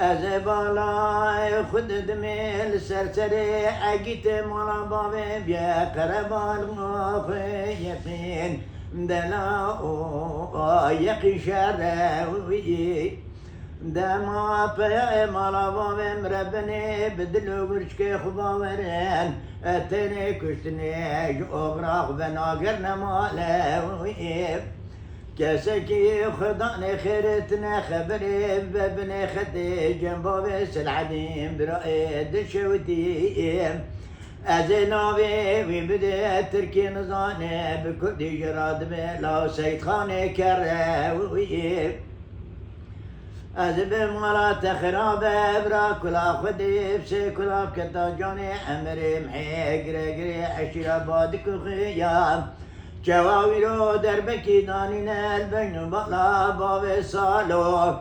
از بالای خود دمیل سرسری اگیت مالا باوی بیا قربان یقین دلا او یقی شروی دما پیا مالا باوی مربنی بدلو برش که خوبا ورن اتنی کشتنی جو ابراق بناگر نماله کسی که خدا نخیرتنا خبری ببنی خدی جنبا سلعدیم برای دشوتیم از ناوی وی بده ترکی نزانه بکردی جراد بلا سید خانه کروی از بالمرات خرابه برا كلا خدي بسي كلا بكتا جاني امري محي قري عشيرة بادك وخيام جواويرو دربكي دانينا البن بطلا باب الصالو